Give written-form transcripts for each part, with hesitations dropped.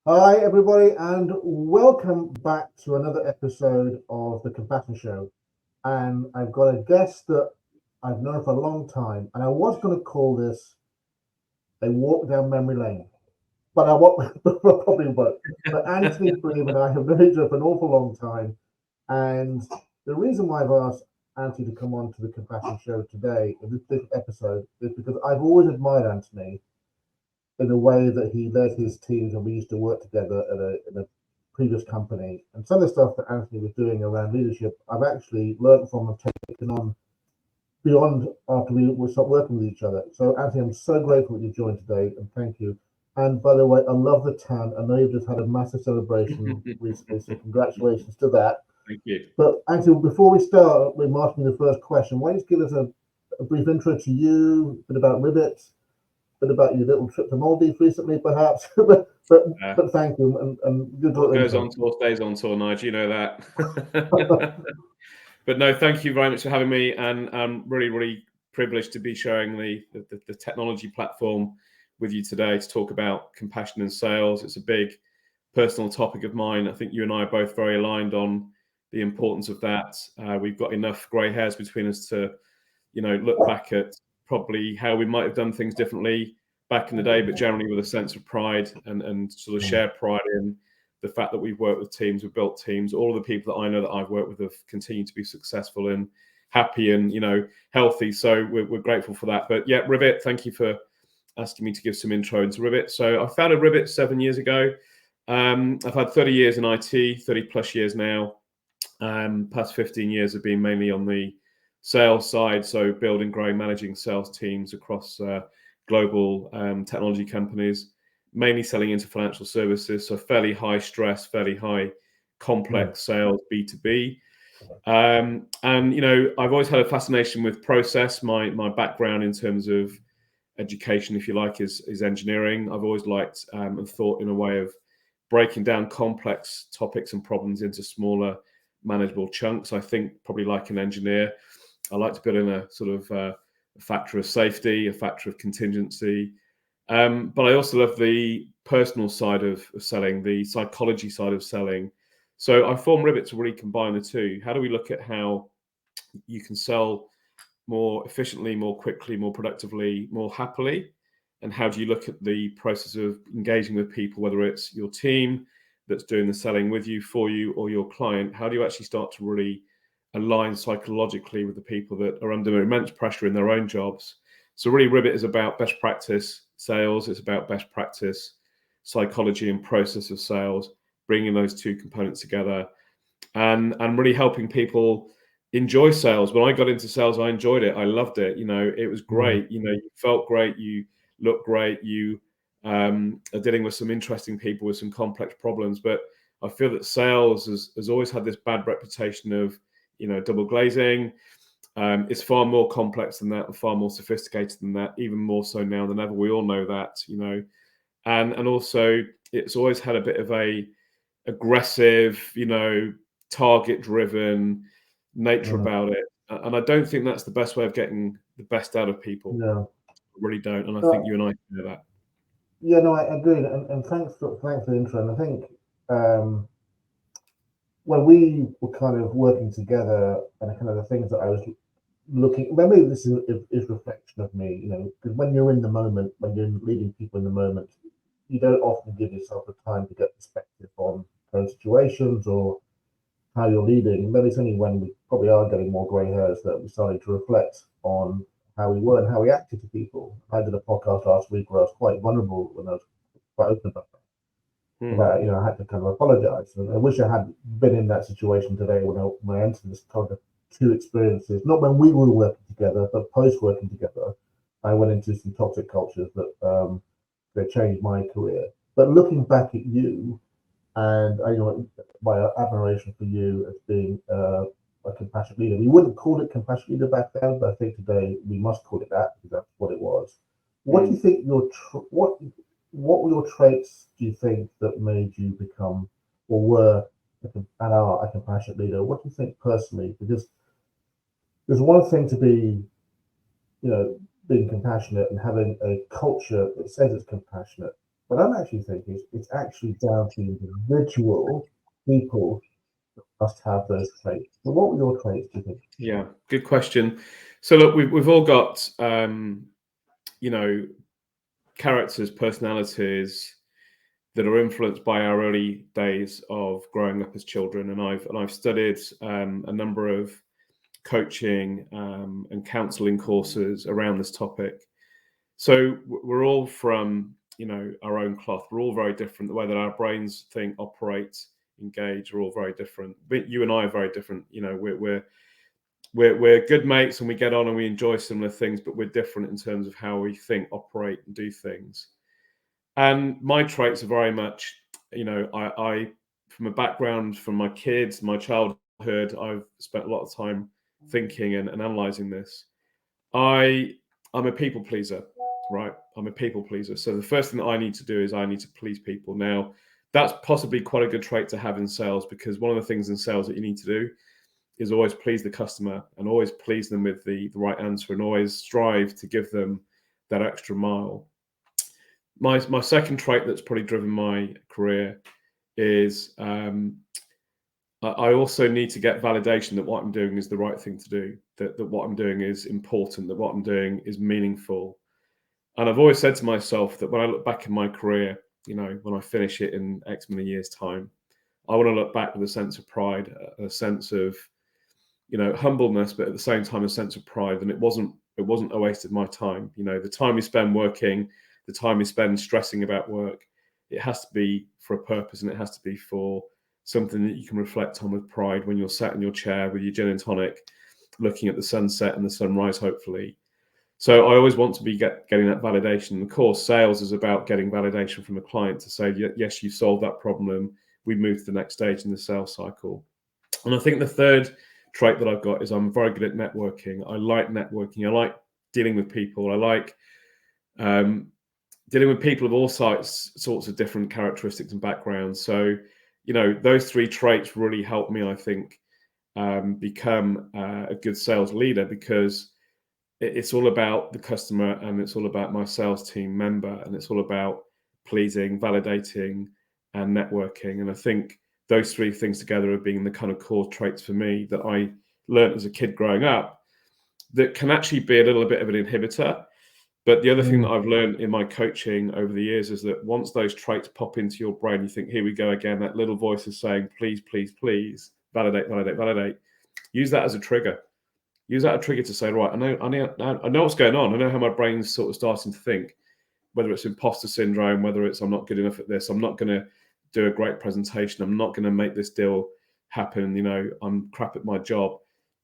Hi, everybody, and welcome back to another episode of The Compassion Show. And I've got a guest that I've known for a long time, and I was going to call this a walk down memory lane, but I won't, probably won't. But Antony Bream and I have known each other for an awful long time, and the reason why I've asked Antony to come on to The Compassion Show today, in this episode, is because I've always admired Antony in the way that he led his teams when we used to work together in a previous company. And some of the stuff that Anthony was doing around leadership, I've actually learned from and taken on beyond after we stopped working with each other. So, Anthony, I'm so grateful that you joined today, and thank you. And by the way, I love the tan. I know you've just had a massive celebration recently, so congratulations to that. Thank you. But Anthony, before we start with asking the first question, why don't you give us a brief intro to you, a bit about Ribbit, bit about your little trip to Maldives recently, perhaps. But thank you, and good What little goes intro. on tour stays on tour, Nigel. You know that. But no, thank you very much for having me, and I'm really privileged to be sharing the technology platform with you today to talk about compassion in sales. It's a big personal topic of mine. I think you and I are both very aligned on the importance of that. We've got enough grey hairs between us to, look back at probably how we might have done things differently back in the day, but generally with a sense of pride and sort of shared pride in the fact that we've worked with teams, we've built teams. All of the people that I know that I've worked with have continued to be successful and happy and healthy. So we're grateful for that. But yeah, Ribbit, thank you for asking me to give some intro into Ribbit. So I founded Ribbit 7 years ago. I've had 30 years in IT, 30 plus years now. Past 15 years have been mainly on the sales side, so building, growing, managing sales teams across global technology companies, mainly selling into financial services, so fairly high stress, fairly high complex sales, B2B. And I've always had a fascination with process. My background in terms of education, if you like, is engineering. I've always liked and thought in a way of breaking down complex topics and problems into smaller, manageable chunks. I think probably like an engineer, I like to build in a sort of a factor of safety, a factor of contingency. But I also love the personal side of selling, the psychology side of selling. So I formed Ribbit to really combine the two. How do we look at how you can sell more efficiently, more quickly, more productively, more happily? And how do you look at the process of engaging with people, whether it's your team that's doing the selling with you, for you, or your client? How do you actually start to really align psychologically with the people that are under immense pressure in their own jobs? So really, Ribbit is about best practice sales. It's about best practice psychology and process of sales, bringing those two components together and really helping people enjoy sales. When I got into sales, I enjoyed it. I loved it. It was great. You felt great. You looked great. You are dealing with some interesting people with some complex problems. But I feel that sales has always had this bad reputation of, double glazing. It's far more complex than that, and far more sophisticated than that, even more so now than ever. We all know that, and also it's always had a bit of a aggressive, target driven nature about it. And I don't think that's the best way of getting the best out of people. No. I really don't. And I Uh, think you and I know that. yeah, no, I agree, and thanks for the intro. And I think um, when we were kind of working together, and kind of the things that I was looking, maybe this is reflection of me, because when you're in the moment, when you're leading people in the moment, you don't often give yourself the time to get perspective on current situations or how you're leading. Maybe it's only when we probably are getting more grey hairs that we're starting to reflect on how we were and how we acted to people. I did a podcast last week where I was quite vulnerable when I was quite open about I had to kind of apologise, and I wish I had been in that situation today when I entered this kind of two experiences. Not when we were working together, but post working together. I went into some toxic cultures that changed my career. But looking back at you, and my admiration for you as being a compassionate leader. We wouldn't call it compassionate leader back then, but I think today we must call it that because that's what it was. What do you think what were your traits? Do you think that made you become or were and are a compassionate leader? What do you think personally? Because there's one thing to be, being compassionate and having a culture that says it's compassionate, But I'm actually thinking it's actually down to individual people must have those traits. So what were your traits, do you think? Yeah, good question. So look, we've all got you know, characters, personalities that are influenced by our early days of growing up as children. And I've studied a number of coaching and counselling courses around this topic. So we're all from, you know, our own cloth. We're all very different. The way that our brains think, operate, engage are all very different. But you and I are very different. You know, we're good mates and we get on and we enjoy similar things, but we're different in terms of how we think, operate, and do things. And my traits are very much, you know, I from a background from my kids, my childhood, I've spent a lot of time thinking and analyzing this. I'm a people pleaser, right? I'm a people pleaser. So the first thing that I need to do is I need to please people. Now, that's possibly quite a good trait to have in sales, because one of the things in sales that you need to do is always please the customer and always please them with the right answer, and always strive to give them that extra mile. My second trait that's probably driven my career is I also need to get validation that what I'm doing is the right thing to do, that what I'm doing is important, that what I'm doing is meaningful. And I've always said to myself that when I look back in my career, you know, when I finish it in X many years' time, I want to look back with a sense of pride, a sense of, you know, humbleness, but at the same time a sense of pride. And it wasn't a waste of my time. You know, the time you spend working, the time you spend stressing about work, it has to be for a purpose, and it has to be for something that you can reflect on with pride when you're sat in your chair with your gin and tonic, looking at the sunset and the sunrise, hopefully. So I always want to be getting that validation. Of course, sales is about getting validation from a client to say, yes, you solved that problem. We move to the next stage in the sales cycle. And I think the third trait that I've got is I'm very good at networking. I like networking. I like dealing with people. I like dealing with people of all sorts of different characteristics and backgrounds. So, you know, those three traits really help me, I think, become a good sales leader, because it's all about the customer and it's all about my sales team member, and it's all about pleasing, validating, and networking. And I think those three things together have been the kind of core traits for me that I learned as a kid growing up that can actually be a little bit of an inhibitor. But the other thing that I've learned in my coaching over the years is that once those traits pop into your brain, you think, here we go again, that little voice is saying, please, please, please, validate, validate, validate. Use that as a trigger. Use that as a trigger to say, right, I know what's going on. I know how my brain's sort of starting to think, whether it's imposter syndrome, whether it's I'm not good enough at this, I'm not going to do a great presentation, I'm not going to make this deal happen, you know, I'm crap at my job.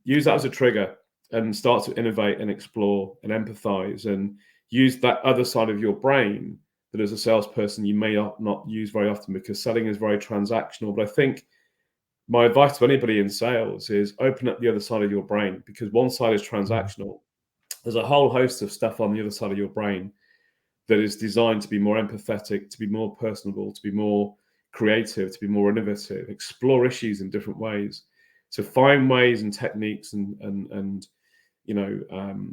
Use that as a trigger and start to innovate and explore and empathize, and use that other side of your brain that as a salesperson you may not use very often, because selling is very transactional. But I think my advice to anybody in sales is open up the other side of your brain, because one side is transactional. There's a whole host of stuff on the other side of your brain that is designed to be more empathetic, to be more personable, to be more creative, to be more innovative, explore issues in different ways. So find ways and techniques and you know,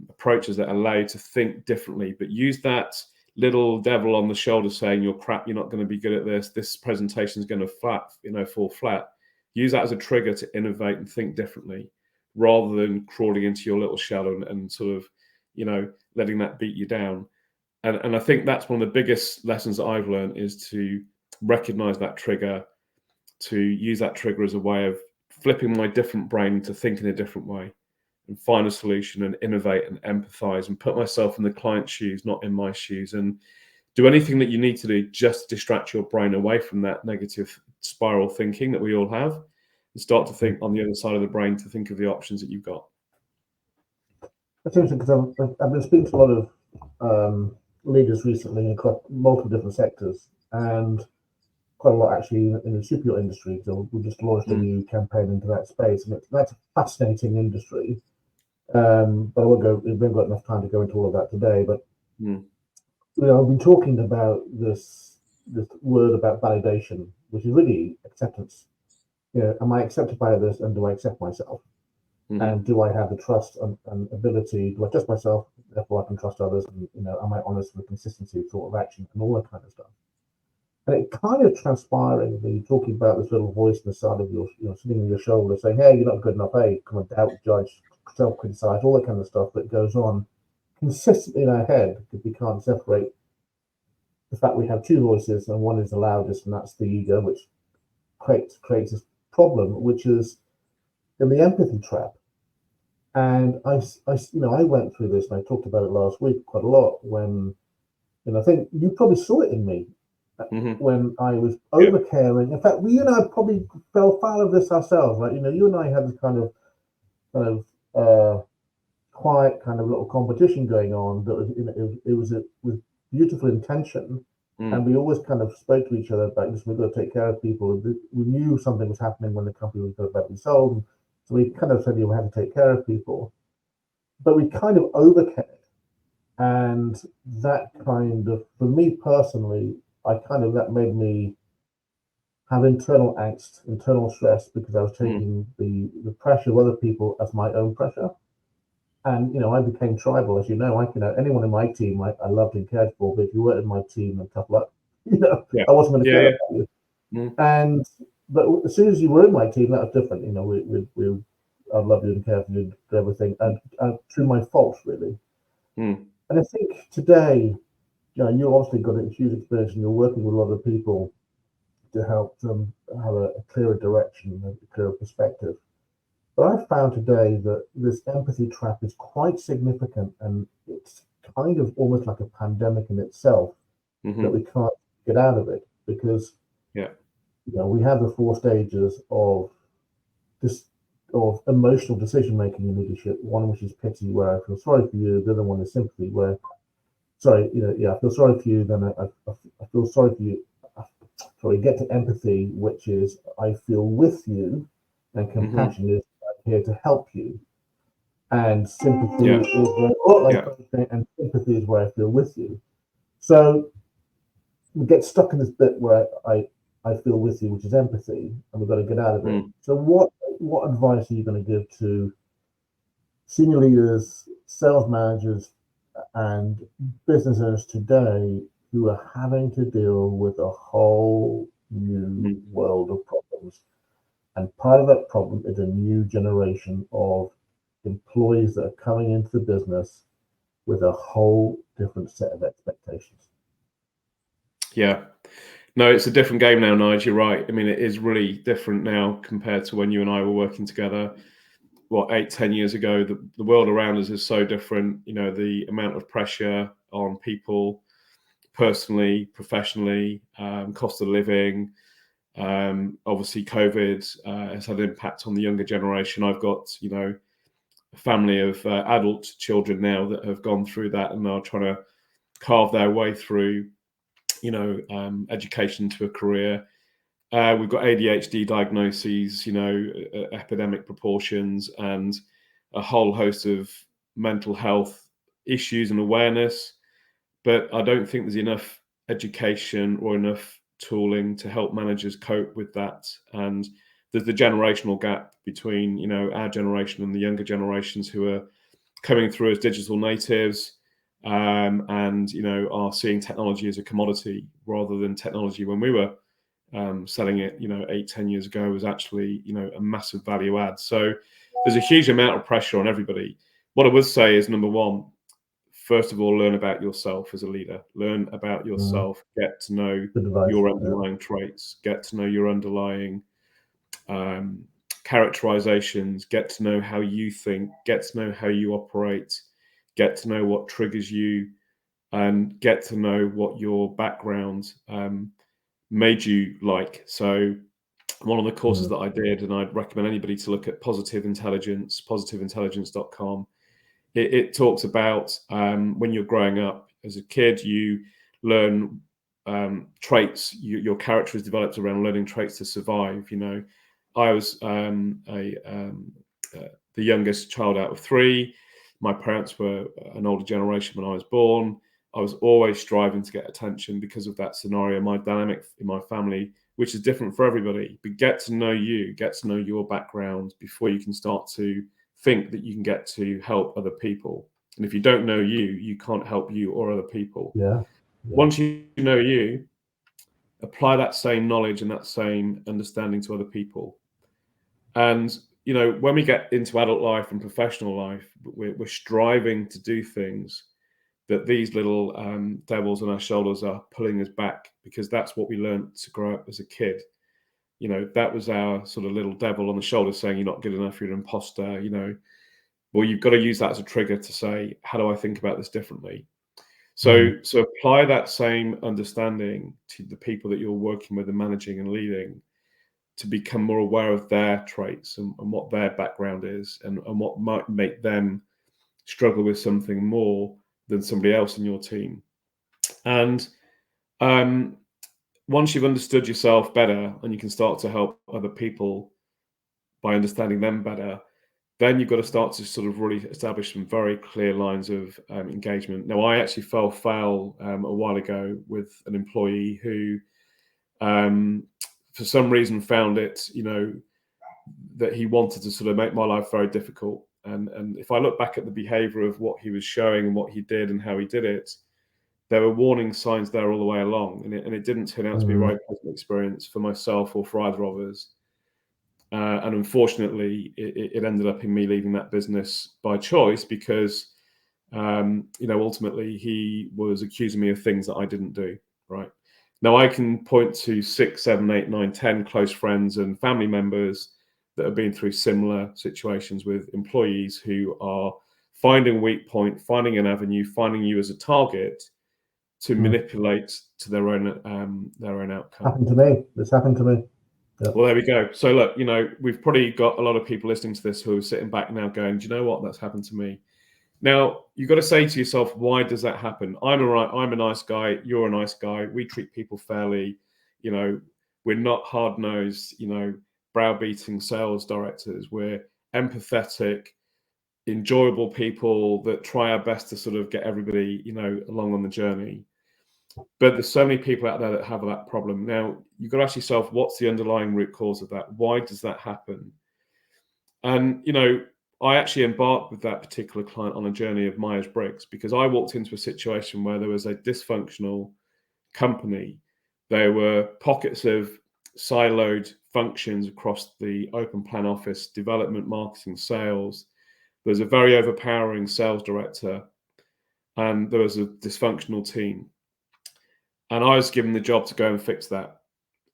approaches that allow you to think differently, but use that little devil on the shoulder saying you're crap, you're not going to be good at this presentation is going to fall flat. Use that as a trigger to innovate and think differently, rather than crawling into your little shell and sort of, you know, letting that beat you down. And I think that's one of the biggest lessons that I've learned, is to recognize that trigger, to use that trigger as a way of flipping my different brain to think in a different way, and find a solution and innovate and empathize and put myself in the client's shoes, not in my shoes, and do anything that you need to do just to distract your brain away from that negative spiral thinking that we all have, and start to think on the other side of the brain, to think of the options that you've got. That's interesting, because I've been speaking to a lot of leaders recently across multiple different sectors, and quite a lot actually in the superyacht industry. So we just launched a new campaign into that space, and that's a fascinating industry. But I won't go. We haven't got enough time to go into all of that today. But you know, I've been talking about this word about validation, which is really acceptance. You know, am I accepted by others, and do I accept myself? And do I have the trust and ability? Do I trust myself? Therefore, I can trust others. And you know, am I honest with consistency, sort of action, and all that kind of stuff. And it kind of transpiring, you're talking about this little voice on the side of your, sitting on your shoulder saying, hey, you're not good enough, hey, come on, doubt, judge, self-criticize, all that kind of stuff that goes on consistently in our head, because we can't separate the fact we have two voices, and one is the loudest, and that's the ego, which creates this problem, which is in the empathy trap. And I went through this, and I talked about it last week quite a lot when, and I think you probably saw it in me when I was over caring. In fact, we and I probably fell foul of this ourselves, right? You and I had this kind of quiet kind of little competition going on that was, it was with beautiful intention. And we always kind of spoke to each other about this. We've got to take care of people. We knew something was happening when the company was about to be sold. So we kind of said, we had to take care of people. But we kind of overcared. And that kind of, for me personally, that made me have internal angst, internal stress, because I was taking the pressure of other people as my own pressure. And, I became tribal, as you know. Anyone in my team, I loved and cared for, but if you weren't in my team, then tough luck. I wasn't going to care about you. But as soon as you were in my team, that was different. I loved you and cared for you and everything, and through my fault, really. And I think today, you obviously got a huge experience, and you're working with a lot of people to help them have a clearer direction, a clearer perspective. But I found today that this empathy trap is quite significant, and it's kind of almost like a pandemic in itself, that we can't get out of it, because we have the 4 stages of emotional decision making in leadership. One which is pity, where I feel sorry for you. The other one is sympathy, where I feel sorry for you. Then I feel sorry for you. Get to empathy, which is I feel with you, and compassion is here to help you, and sympathy is and sympathy is where I feel with you. So we get stuck in this bit where I feel with you, which is empathy, and we've got to get out of it. So what advice are you going to give to senior leaders, sales managers, and business owners today who are having to deal with a whole new world of problems? And part of that problem is a new generation of employees that are coming into the business with a whole different set of expectations. Yeah. No, it's a different game now, Nigel. You're right. I mean, it is really different now compared to when you and I were working together, 8-10 years ago. The world around us is so different. The amount of pressure on people personally, professionally, cost of living. Obviously, COVID has had an impact on the younger generation. I've got, a family of adult children now that have gone through that and are trying to carve their way through, education to a career. We've got ADHD diagnoses, epidemic proportions, and a whole host of mental health issues and awareness. But I don't think there's enough education or enough tooling to help managers cope with that. And there's the generational gap between, our generation and the younger generations who are coming through as digital natives, and, are seeing technology as a commodity rather than technology when we were selling it, 8-10 years ago was actually, a massive value add. So there's a huge amount of pressure on everybody. What I would say is, number one, first of all, learn about yourself as a leader. Learn about yourself. Get to know your underlying traits. Get to know your underlying characterizations. Get to know how you think. Get to know how you operate. Get to know what triggers you, and get to know what your background made you like. So one of the courses that I did, and I'd recommend anybody to look at Positive Intelligence, positiveintelligence.com. It talks about when you're growing up as a kid, you learn traits. Your character is developed around learning traits to survive. I was the youngest child out of 3. My parents were an older generation when I was born. I was always striving to get attention because of that scenario. My dynamic in my family, which is different for everybody, but get to know you, get to know your background before you can start to think that you can get to help other people. And if you don't know you, you can't help you or other people. Yeah. Once you know you, apply that same knowledge and that same understanding to other people. And, you know, when we get into adult life and professional life, we're striving to do things that these little devils on our shoulders are pulling us back, because that's what we learned to grow up as a kid. You know, that was our sort of little devil on the shoulder saying, you're not good enough, you're an imposter, you know. Well, you've got to use that as a trigger to say, how do I think about this differently? So apply that same understanding to the people that you're working with and managing and leading, to become more aware of their traits and what their background is, and what might make them struggle with something more than somebody else in your team. And once you've understood yourself better and you can start to help other people by understanding them better, then you've got to start to sort of really establish some very clear lines of engagement. Now, I actually fell foul a while ago with an employee who, for some reason, found it, you know, that he wanted to sort of make my life very difficult. And if I look back at the behavior of what he was showing and what he did and how he did it, there were warning signs there all the way along. And it didn't turn out to be a very pleasant experience for myself or for either of us. And unfortunately, it ended up in me leaving that business by choice, because, you know, ultimately he was accusing me of things that I didn't do, right? Now, I can point to 6, 7, 8, 9, 10 close friends and family members that have been through similar situations with employees who are finding a weak point, finding an avenue, finding you as a target to manipulate to their own outcome. Happened to me. This happened to me. Yep. Well, there we go. So look, you know, we've probably got a lot of people listening to this who are sitting back now going, do you know what? That's happened to me. Now, you've got to say to yourself, why does that happen? I'm a nice guy. You're a nice guy. We treat people fairly. You know, we're not hard-nosed, you know, browbeating sales directors. We're empathetic, enjoyable people that try our best to sort of get everybody, you know, along on the journey. But there's so many people out there that have that problem. Now, you've got to ask yourself, what's the underlying root cause of that? Why does that happen? And, you know, I actually embarked with that particular client on a journey of Myers-Briggs, because I walked into a situation where there was a dysfunctional company. There were pockets of siloed functions across the open plan office, development, marketing, sales. There was a very overpowering sales director, and there was a dysfunctional team. And I was given the job to go and fix that.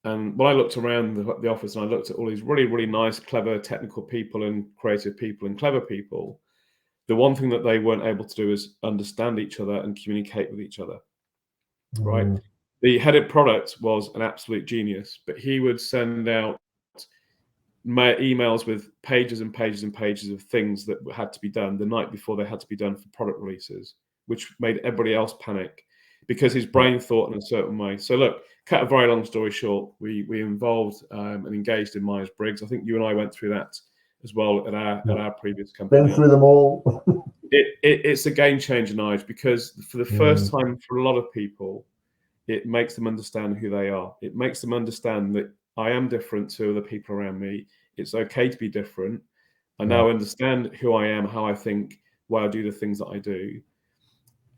And when I looked around the office and I looked at all these really, really nice, clever, technical people and creative people and clever people, the one thing that they weren't able to do is understand each other and communicate with each other, right? The head of product was an absolute genius, but he would send out emails with pages and pages and pages of things that had to be done the night before they had to be done for product releases, which made everybody else panic, because his brain thought in a certain way. So look, cut a very long story short, we involved and engaged in Myers-Briggs. I think you and I went through that as well at our previous company. Been through them all. It's a game changer, Nige, because for the first time for a lot of people, it makes them understand who they are. It makes them understand that I am different to the people around me. It's okay to be different. I now understand who I am, how I think, why I do the things that I do.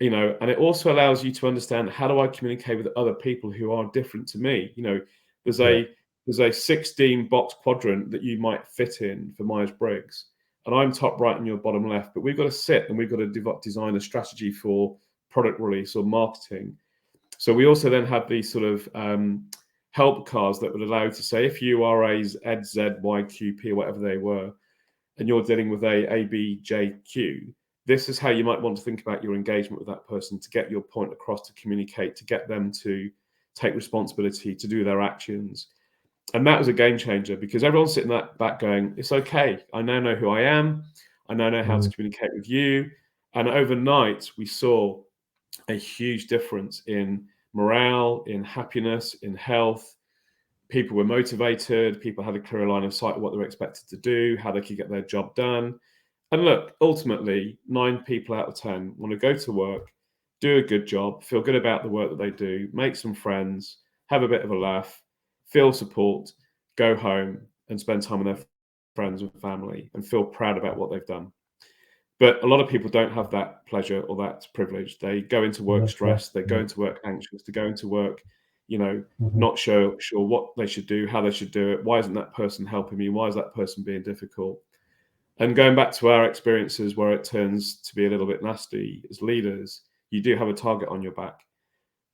You know, and it also allows you to understand, how do I communicate with other people who are different to me? You know, there's a 16 box quadrant that you might fit in for Myers-Briggs, and I'm top right and you're bottom left, but we've got to sit and we've got to design a strategy for product release or marketing. So we also then have these sort of help cards that would allow you to say, if you are a Z, Y, Q, P, or whatever they were, and you're dealing with a B, J, Q, this is how you might want to think about your engagement with that person to get your point across, to communicate, to get them to take responsibility, to do their actions. And that was a game changer, because everyone's sitting back going, it's okay. I now know who I am. I now know how to communicate with you. And overnight, we saw a huge difference in morale, in happiness, in health. People were motivated. People had a clear line of sight of what they were expected to do, how they could get their job done. And look, ultimately, 9 people out of 10 want to go to work, do a good job, feel good about the work that they do, make some friends, have a bit of a laugh, feel support, go home and spend time with their friends and family and feel proud about what they've done. But a lot of people don't have that pleasure or that privilege. They go into work stressed, they go into work anxious, they go into work not sure what they should do, how they should do it. Why isn't that person helping me? Why is that person being difficult? And going back to our experiences where it turns to be a little bit nasty as leaders, you do have a target on your back.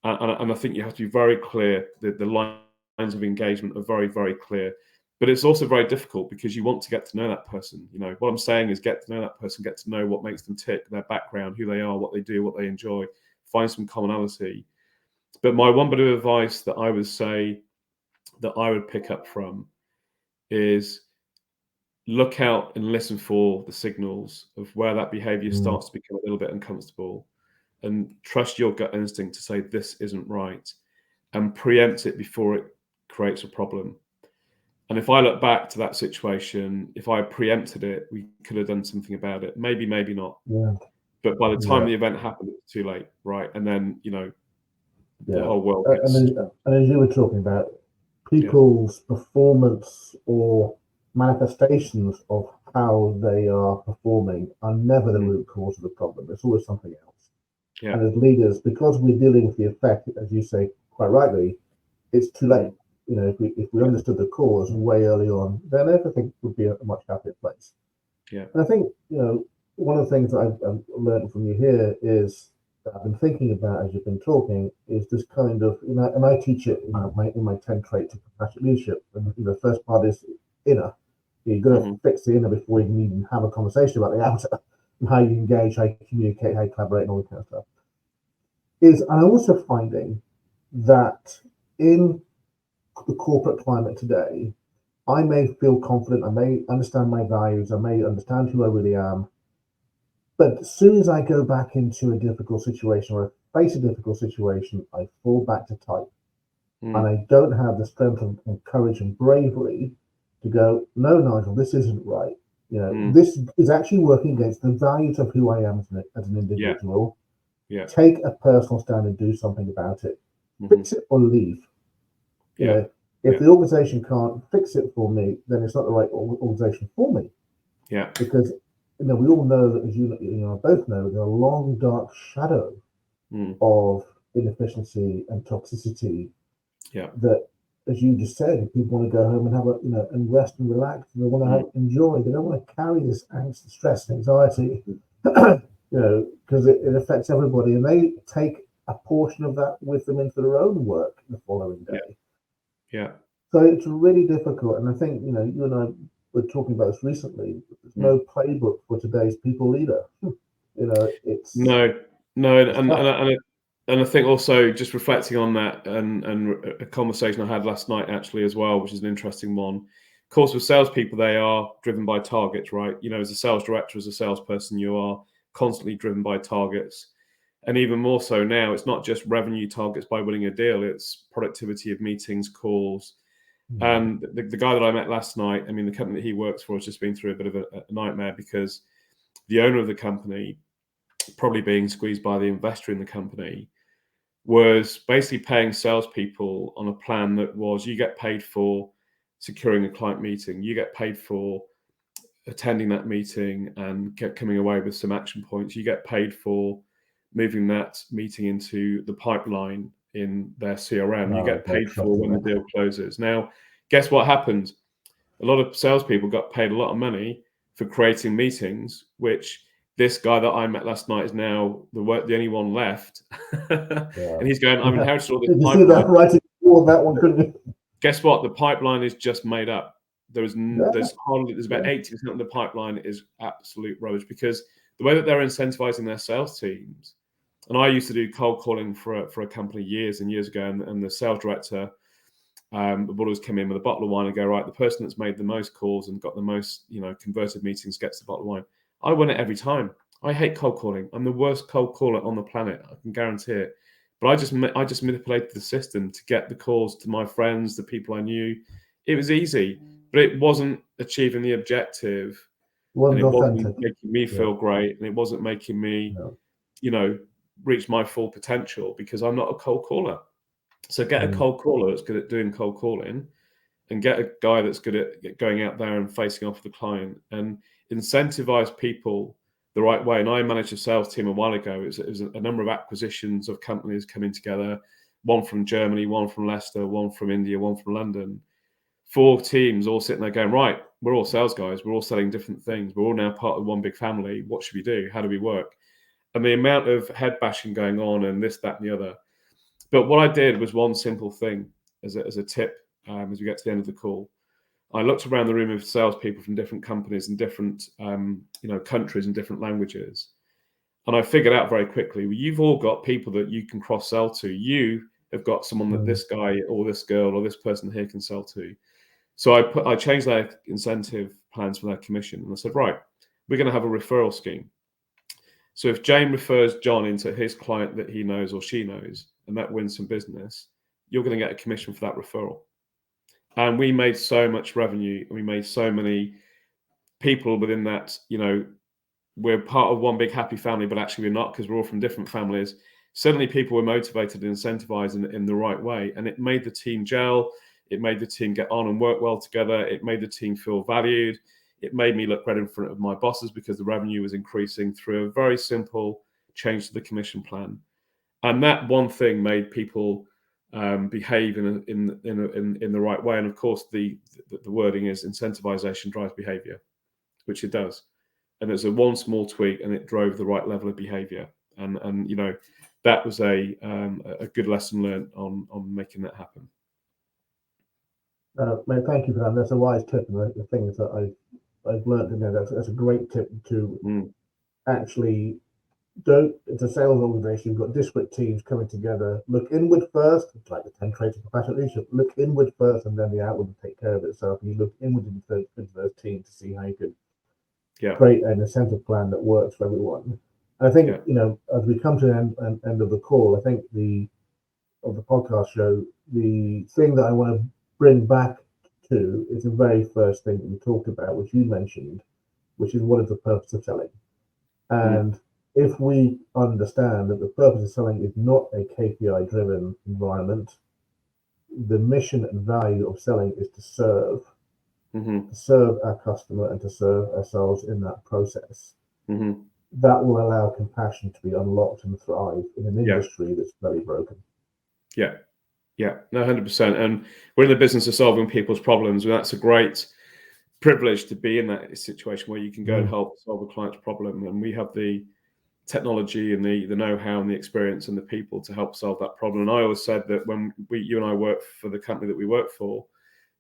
And I think you have to be very clear. The lines of engagement are very, very clear. But it's also very difficult because you want to get to know that person. What I'm saying is get to know that person, get to know what makes them tick, their background, who they are, what they do, what they enjoy, find some commonality. But my one bit of advice that I would say that I would pick up from is look out and listen for the signals of where that behavior starts to become a little bit uncomfortable, and trust your gut instinct to say this isn't right and preempt it before it creates a problem. And if I look back to that situation, if I preempted it, we could have done something about it. Maybe, maybe not. Yeah. But by the time the event happened, it was too late, right? And then, the whole world gets... And as you were talking about, people's performance or manifestations of how they are performing are never the root cause of the problem. It's always something else. Yeah. And as leaders, because we're dealing with the effect, as you say quite rightly, it's too late. If we understood the cause way early on, then everything would be a much happier place. Yeah. And I think, one of the things that I've learned from you here is that I've been thinking about as you've been talking is this kind of, and I teach it in my 10 traits of compassionate leadership. And the first part is inner. You've got to fix the inner before you can even have a conversation about the outer and how you engage, how you communicate, how you collaborate, and all that kind of stuff. I'm also finding that in the corporate climate today, I may feel confident, I may understand my values, I may understand who I really am, but as soon as I go back into a difficult situation or I face a difficult situation, I fall back to type. And I don't have the strength and courage and bravery to go, no, Nigel, this isn't right. This is actually working against the values of who I am as an individual. Yeah. Take a personal stand and do something about it. Fix it or leave. If the organization can't fix it for me, then it's not the right organization for me. Yeah. Because we all know that, as you both know, there's a long dark shadow of inefficiency and toxicity. Yeah. That, as you just said, people want to go home and have and rest and relax. And they want to enjoy. They don't want to carry this angst, stress, and anxiety. Because it affects everybody, and they take a portion of that with them into their own work the following day. Yeah. So it's really difficult, and I think you and I were talking about this recently. There's no playbook for today's people leader. It's no, and I think also just reflecting on that and a conversation I had last night actually as well, which is an interesting one. Of course, with salespeople, they are driven by targets, right? As a sales director, as a salesperson, you are constantly driven by targets. And even more so now, it's not just revenue targets by winning a deal, it's productivity of meetings, calls. And the guy that I met last night, the company that he works for has just been through a bit of a nightmare because the owner of the company, probably being squeezed by the investor in the company, was basically paying salespeople on a plan that was, you get paid for securing a client meeting, you get paid for attending that meeting and coming away with some action points, you get paid for moving that meeting into the pipeline in their CRM, you get paid for when the deal closes. Now, guess what happened? A lot of salespeople got paid a lot of money for creating meetings, which this guy that I met last night is now the only one left. And he's going, I've inherited all this pipeline. You see that right before that one, couldn't you? Guess what? The pipeline is just made up. There's about 80% of the pipeline is absolute rubbish because the way that they're incentivizing their sales teams, and I used to do cold calling for a company years and years ago, and the sales director would always come in with a bottle of wine and go, right, the person that's made the most calls and got the most converted meetings gets the bottle of wine. I win it every time. I hate cold calling. I'm the worst cold caller on the planet. I can guarantee it. But I just manipulated the system to get the calls to my friends, the people I knew. It was easy, but it wasn't achieving the objective. And it wasn't making me feel great. And it wasn't making me, reach my full potential because I'm not a cold caller. So get a cold caller that's good at doing cold calling and get a guy that's good at going out there and facing off with the client and incentivize people the right way. And I managed a sales team a while ago. It was a number of acquisitions of companies coming together, one from Germany, one from Leicester, one from India, one from London. 4 teams all sitting there going, right, we're all sales guys. We're all selling different things. We're all now part of one big family. What should we do? How do we work? And the amount of head bashing going on and this, that, and the other. But what I did was one simple thing as a tip as we get to the end of the call. I looked around the room of salespeople from different companies and different countries and different languages. And I figured out very quickly, well, you've all got people that you can cross-sell to. You have got someone that this guy or this girl or this person here can sell to. So I changed their incentive plans for their commission. And I said, right, we're going to have a referral scheme. So if Jane refers John into his client that he knows or she knows, and that wins some business, you're going to get a commission for that referral. And we made so much revenue, and we made so many people within that, we're part of one big happy family, but actually we're not, because we're all from different families. Suddenly people were motivated and incentivized in the right way. And it made the team gel. It made the team get on and work well together. It made the team feel valued. It made me look great in front of my bosses because the revenue was increasing through a very simple change to the commission plan. And that one thing made people behave in the right way. And of course, the wording is incentivization drives behavior, which it does. And there's a one small tweak, and it drove the right level of behavior. And that was a good lesson learned on making that happen. Mate, thank you for that. That's a wise tip, and the things that I've learned in there. That's a great tip to actually don't. It's a sales organization. You've got disparate teams coming together. Look inward first. It's like the 10 traits of compassionate leadership. Look inward first, and then the outward will take care of itself. And you look inward into those teams to see how you can create an incentive plan that works for everyone. And I think as we come to the end of the call, I think the podcast show, the thing that I want to bring back to is the very first thing that we talked about, which you mentioned, which is what is the purpose of selling. And if we understand that the purpose of selling is not a KPI driven environment, the mission and value of selling is to serve our customer and to serve ourselves in that process. That will allow compassion to be unlocked and thrive in an industry that's very broken. Yeah, no, 100%. And we're in the business of solving people's problems. And that's a great privilege to be in that situation where you can go and help solve a client's problem. And we have the technology and the know-how and the experience and the people to help solve that problem. And I always said that when you and I work for the company that we work for,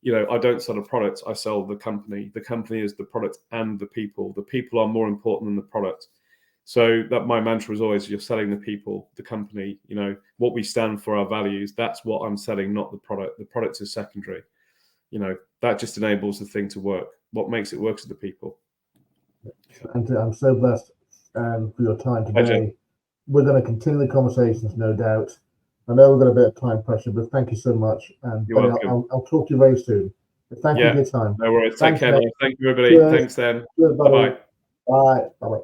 I don't sell a product, I sell the company. The company is the product and the people. The people are more important than the product. So that my mantra is always, you're selling the people, the company, what we stand for, our values. That's what I'm selling, not the product. The product is secondary. That just enables the thing to work. What makes it work is the people. And I'm so blessed for your time today. Pleasure. We're going to continue the conversations, no doubt. I know we've got a bit of time pressure, but thank you so much. And I'll talk to you very soon. But thank you for your time. No worries. Take care. Thank you, everybody. Cheers. Thanks, then. Cheers, Bye-bye. Bye. Bye.